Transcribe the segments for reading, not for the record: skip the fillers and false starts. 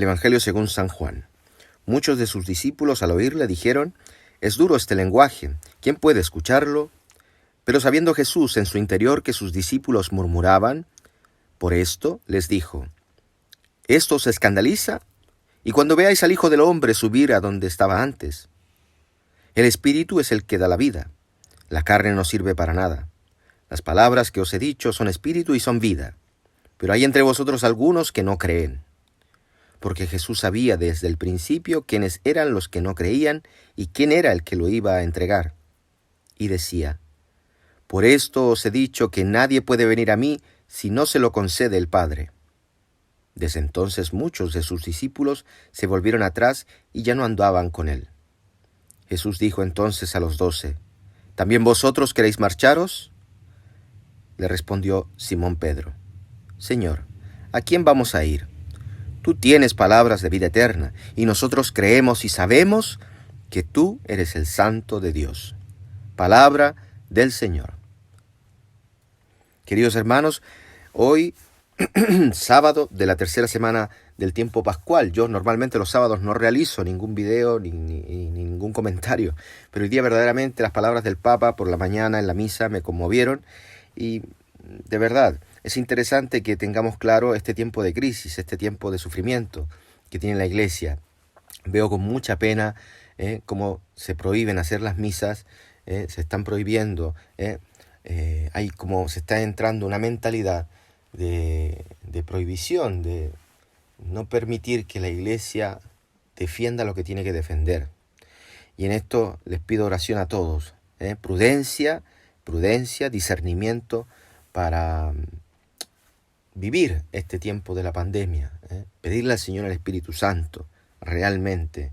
Evangelio según San Juan. Muchos de sus discípulos al oírle dijeron: «Es duro este lenguaje, ¿quién puede escucharlo?». Pero sabiendo Jesús en su interior que sus discípulos murmuraban por esto, les dijo: «¿Esto os escandaliza? Y cuando veáis al Hijo del Hombre subir a donde estaba antes. El Espíritu es el que da la vida, la carne no sirve para nada. Las palabras que os he dicho son espíritu y son vida, pero hay entre vosotros algunos que no creen». Porque Jesús sabía desde el principio quiénes eran los que no creían y quién era el que lo iba a entregar. Y decía: «Por esto os he dicho que nadie puede venir a mí si no se lo concede el Padre». Desde entonces muchos de sus discípulos se volvieron atrás y ya no andaban con él. Jesús dijo entonces a los 12: «¿También vosotros queréis marcharos?». Le respondió Simón Pedro: «Señor, ¿a quién vamos a ir? Tú tienes palabras de vida eterna, y nosotros creemos y sabemos que tú eres el Santo de Dios». Palabra del Señor. Queridos hermanos, hoy, sábado de la tercera semana del tiempo pascual. Yo normalmente los sábados no realizo ningún video ni ningún comentario, pero hoy día verdaderamente las palabras del Papa por la mañana en la misa me conmovieron y de verdad es interesante que tengamos claro este tiempo de crisis, este tiempo de sufrimiento que tiene la Iglesia. Veo con mucha pena cómo se prohíben hacer las misas, se están prohibiendo, hay como se está entrando una mentalidad de prohibición, de no permitir que la Iglesia defienda lo que tiene que defender. Y en esto les pido oración a todos, prudencia, discernimiento para vivir este tiempo de la pandemia, pedirle al Señor el Espíritu Santo, realmente,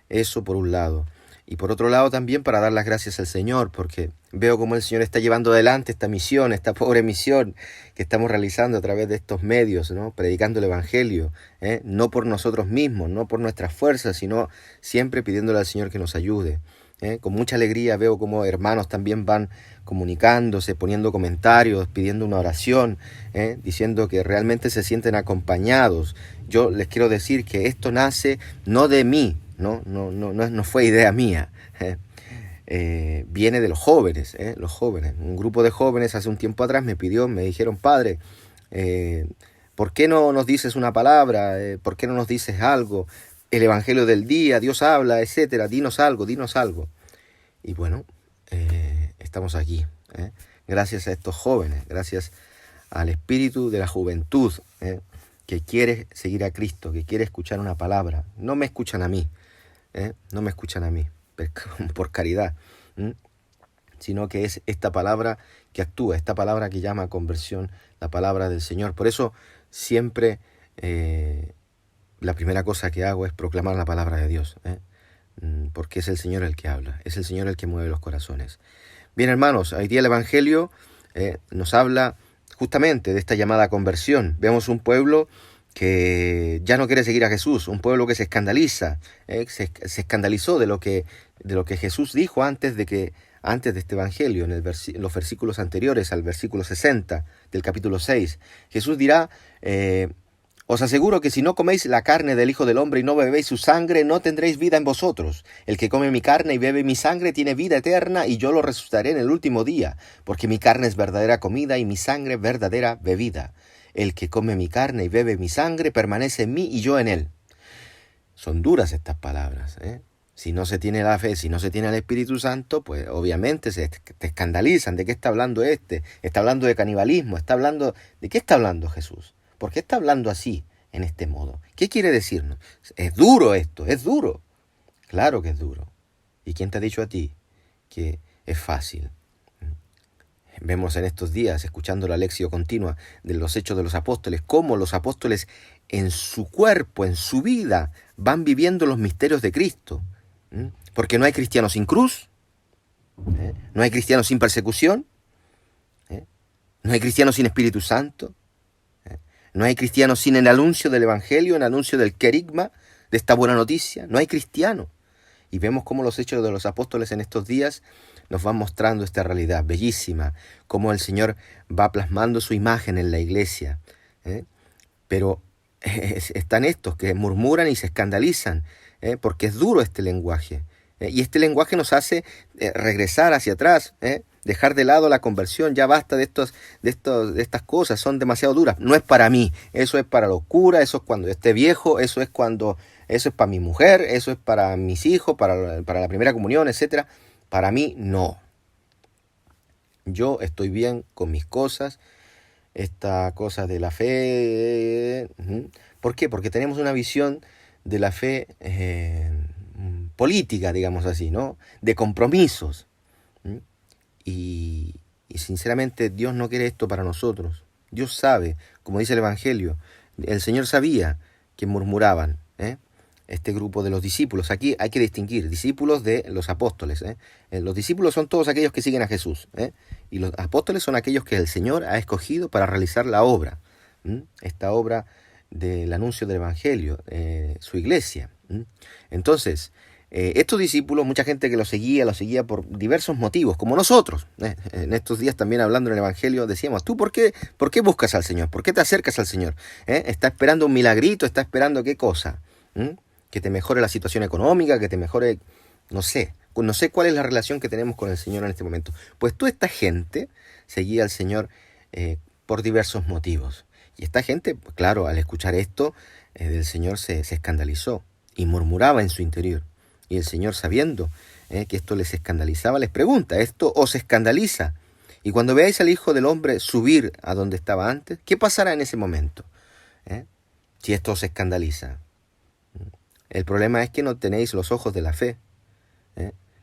eso por un lado. Y por otro lado también para dar las gracias al Señor, porque veo cómo el Señor está llevando adelante esta misión, esta pobre misión que estamos realizando a través de estos medios, ¿no? Predicando el Evangelio, no por nosotros mismos, no por nuestras fuerzas, sino siempre pidiéndole al Señor que nos ayude. Con mucha alegría veo cómo hermanos también van comunicándose, poniendo comentarios, pidiendo una oración, diciendo que realmente se sienten acompañados. Yo les quiero decir que esto nace no de mí, no fue idea mía, viene de los jóvenes, Un grupo de jóvenes hace un tiempo atrás me dijeron: «Padre, ¿por qué no nos dices una palabra? ¿Por qué no nos dices algo? El Evangelio del día, Dios habla, etcétera, dinos algo». Y bueno, estamos aquí, gracias a estos jóvenes, gracias al espíritu de la juventud, que quiere seguir a Cristo, que quiere escuchar una palabra. No me escuchan a mí, por caridad, sino que es esta palabra que actúa, esta palabra que llama a conversión, la palabra del Señor. Por eso siempre la primera cosa que hago es proclamar la palabra de Dios, porque es el Señor el que habla, es el Señor el que mueve los corazones. Bien, hermanos, hoy día el Evangelio nos habla justamente de esta llamada conversión. Vemos un pueblo que ya no quiere seguir a Jesús, un pueblo que se escandaliza, se escandalizó de lo que Jesús dijo antes de este Evangelio, en los versículos anteriores al versículo 60 del capítulo 6. Jesús dirá: «Os aseguro que si no coméis la carne del Hijo del Hombre y no bebéis su sangre, no tendréis vida en vosotros. El que come mi carne y bebe mi sangre tiene vida eterna, y yo lo resucitaré en el último día, porque mi carne es verdadera comida y mi sangre verdadera bebida. El que come mi carne y bebe mi sangre permanece en mí y yo en él». Son duras estas palabras, Si no se tiene la fe, si no se tiene el Espíritu Santo, pues obviamente te escandalizan. ¿De qué está hablando este? Está hablando de canibalismo, ¿de qué está hablando Jesús? ¿Por qué está hablando así, en este modo? ¿Qué quiere decirnos? Es duro esto, es duro. Claro que es duro. ¿Y quién te ha dicho a ti que es fácil? Vemos en estos días, escuchando la lección continua de los Hechos de los Apóstoles, cómo los apóstoles en su cuerpo, en su vida, van viviendo los misterios de Cristo. Porque no hay cristianos sin cruz, no hay cristianos sin persecución, no hay cristianos sin Espíritu Santo, no hay cristianos sin el anuncio del Evangelio, el anuncio del querigma, de esta buena noticia. No hay cristiano. Y vemos cómo los Hechos de los Apóstoles en estos días nos van mostrando esta realidad bellísima, cómo el Señor va plasmando su imagen en la iglesia. Pero están estos que murmuran y se escandalizan, porque es duro este lenguaje. Y este lenguaje nos hace regresar hacia atrás, dejar de lado la conversión. Ya basta de estas cosas, son demasiado duras. No es para mí, eso es para los curas, eso es cuando yo esté viejo, eso es para mi mujer, eso es para mis hijos, para la primera comunión, etcétera. Para mí no. Yo estoy bien con mis cosas, esta cosa de la fe. ¿Por qué? Porque tenemos una visión de la fe política, digamos así, ¿no? De compromisos. Y sinceramente Dios no quiere esto para nosotros. Dios sabe, como dice el Evangelio, el Señor sabía que murmuraban, este grupo de los discípulos. Aquí hay que distinguir discípulos de los apóstoles. Los discípulos son todos aquellos que siguen a Jesús, y los apóstoles son aquellos que el Señor ha escogido para realizar la obra, esta obra del anuncio del Evangelio, su iglesia. Entonces, estos discípulos, mucha gente que los seguía por diversos motivos, como nosotros. En estos días también hablando en el Evangelio decíamos, ¿tú por qué buscas al Señor? ¿Por qué te acercas al Señor? ¿Está esperando un milagrito? ¿Está esperando qué cosa? Que te mejore la situación económica, que te mejore, no sé cuál es la relación que tenemos con el Señor en este momento. Pues toda esta gente seguía al Señor por diversos motivos. Y esta gente, claro, al escuchar esto del Señor se escandalizó y murmuraba en su interior. Y el Señor, sabiendo que esto les escandalizaba, les pregunta, ¿esto os escandaliza? Y cuando veáis al Hijo del Hombre subir a donde estaba antes, ¿qué pasará en ese momento? Si esto os escandaliza. El problema es que no tenéis los ojos de la fe.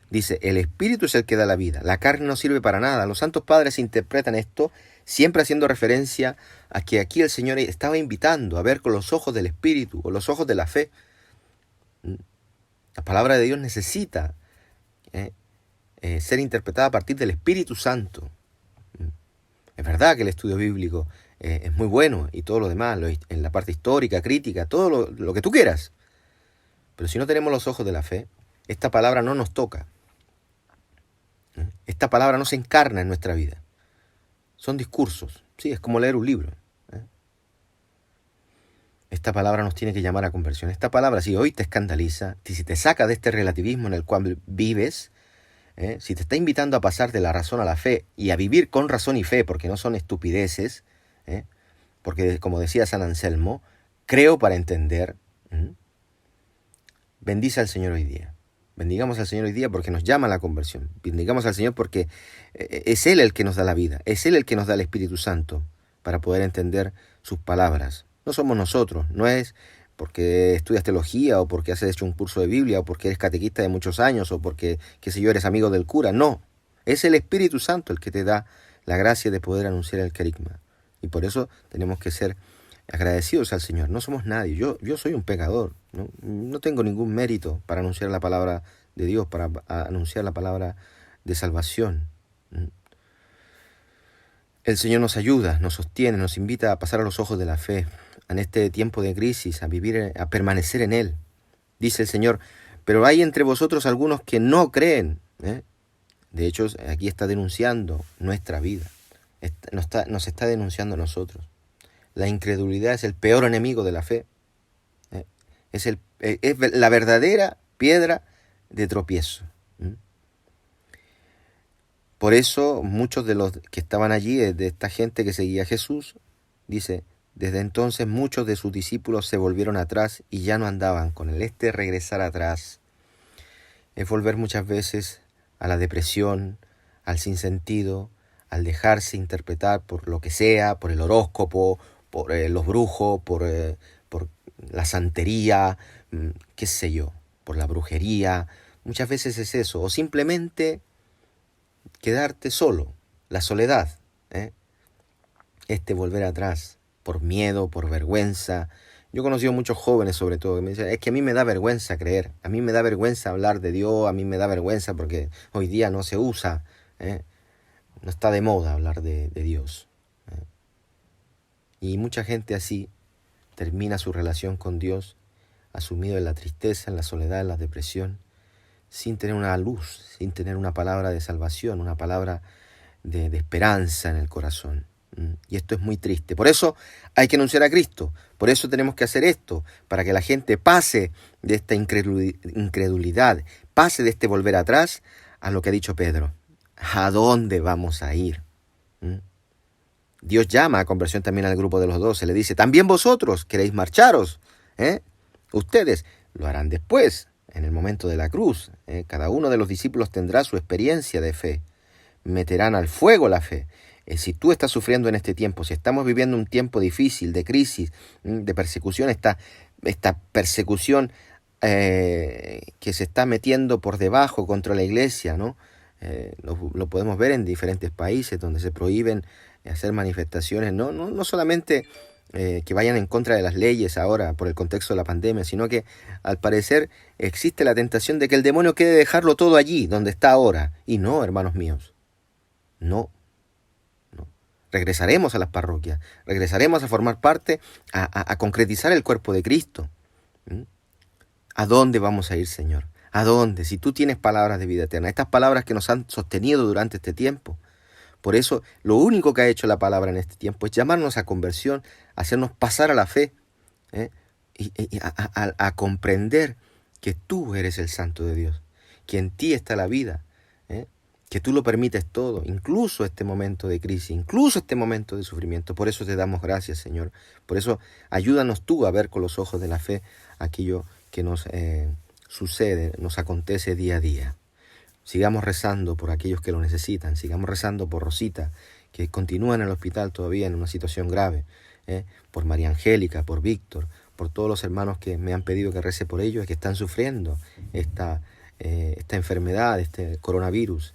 Dice, el Espíritu es el que da la vida, la carne no sirve para nada. Los santos padres interpretan esto siempre haciendo referencia a que aquí el Señor estaba invitando a ver con los ojos del Espíritu, con los ojos de la fe. La palabra de Dios necesita ser interpretada a partir del Espíritu Santo. Es verdad que el estudio bíblico es muy bueno y todo lo demás, en la parte histórica, crítica, todo lo que tú quieras. Pero si no tenemos los ojos de la fe, esta palabra no nos toca. Esta palabra no se encarna en nuestra vida. Son discursos. Sí, es como leer un libro. Esta palabra nos tiene que llamar a conversión. Esta palabra, si hoy te escandaliza, si te saca de este relativismo en el cual vives, si te está invitando a pasar de la razón a la fe y a vivir con razón y fe, porque no son estupideces, porque como decía San Anselmo, creo para entender. Bendice al Señor hoy día. Bendigamos al Señor hoy día porque nos llama a la conversión. Bendigamos al Señor porque es Él el que nos da la vida. Es Él el que nos da el Espíritu Santo para poder entender sus palabras. No somos nosotros. No es porque estudias teología o porque has hecho un curso de Biblia o porque eres catequista de muchos años o porque, qué sé yo, eres amigo del cura. No. Es el Espíritu Santo el que te da la gracia de poder anunciar el querigma. Y por eso tenemos que ser agradecidos al Señor. No somos nadie. Yo soy un pecador. No tengo ningún mérito para anunciar la palabra de Dios, para anunciar la palabra de salvación. El Señor nos ayuda, nos sostiene, nos invita a pasar a los ojos de la fe en este tiempo de crisis, a vivir, a permanecer en Él. Dice el Señor, pero hay entre vosotros algunos que no creen. De hecho, aquí está denunciando nuestra vida. Nos está denunciando a nosotros. La incredulidad es el peor enemigo de la fe. Es la verdadera piedra de tropiezo. Por eso muchos de los que estaban allí, de esta gente que seguía a Jesús, dice, desde entonces muchos de sus discípulos se volvieron atrás y ya no andaban con él. Regresar atrás es volver muchas veces a la depresión, al sinsentido, al dejarse interpretar por lo que sea, por el horóscopo, por los brujos, por la santería, qué sé yo, por la brujería. Muchas veces es eso, o simplemente quedarte solo, la soledad, volver atrás, por miedo, por vergüenza. Yo he conocido muchos jóvenes sobre todo que me dicen, es que a mí me da vergüenza creer, a mí me da vergüenza hablar de Dios, a mí me da vergüenza porque hoy día no se usa, no está de moda hablar de Dios. Y mucha gente así termina su relación con Dios asumido en la tristeza, en la soledad, en la depresión, sin tener una luz, sin tener una palabra de salvación, una palabra de esperanza en el corazón. Y esto es muy triste. Por eso hay que anunciar a Cristo. Por eso tenemos que hacer esto, para que la gente pase de esta incredulidad, pase de este volver atrás a lo que ha dicho Pedro. ¿A dónde vamos a ir? Dios llama a conversión también al grupo de los 12. Le dice, también vosotros queréis marcharos. Ustedes lo harán después, en el momento de la cruz. Cada uno de los discípulos tendrá su experiencia de fe. Meterán al fuego la fe. Si tú estás sufriendo en este tiempo, si estamos viviendo un tiempo difícil, de crisis, de persecución, esta persecución que se está metiendo por debajo contra la iglesia, ¿no? Lo podemos ver en diferentes países donde se prohíben hacer manifestaciones, no solamente que vayan en contra de las leyes ahora por el contexto de la pandemia, sino que al parecer existe la tentación de que el demonio quiere dejarlo todo allí, donde está ahora. Y no, hermanos míos, no. Regresaremos a las parroquias, regresaremos a formar parte, a concretizar el cuerpo de Cristo. ¿A dónde vamos a ir, Señor? ¿A dónde? Si tú tienes palabras de vida eterna, estas palabras que nos han sostenido durante este tiempo. Por eso, lo único que ha hecho la palabra en este tiempo es llamarnos a conversión, hacernos pasar a la fe, y a comprender que tú eres el Santo de Dios, que en ti está la vida, que tú lo permites todo, incluso este momento de crisis, incluso este momento de sufrimiento. Por eso te damos gracias, Señor. Por eso ayúdanos tú a ver con los ojos de la fe aquello que nos sucede, nos acontece día a día. Sigamos rezando por aquellos que lo necesitan, sigamos rezando por Rosita, que continúa en el hospital todavía en una situación grave, por María Angélica, por Víctor, por todos los hermanos que me han pedido que rece por ellos y que están sufriendo esta enfermedad, este coronavirus.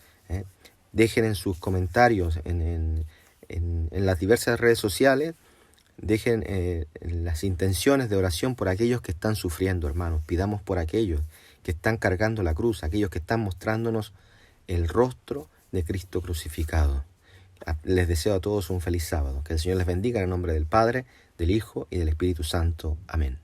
Dejen en sus comentarios en las diversas redes sociales, dejen las intenciones de oración por aquellos que están sufriendo, hermanos. Pidamos por aquellos que están cargando la cruz, aquellos que están mostrándonos el rostro de Cristo crucificado. Les deseo a todos un feliz sábado. Que el Señor les bendiga en el nombre del Padre, del Hijo y del Espíritu Santo. Amén.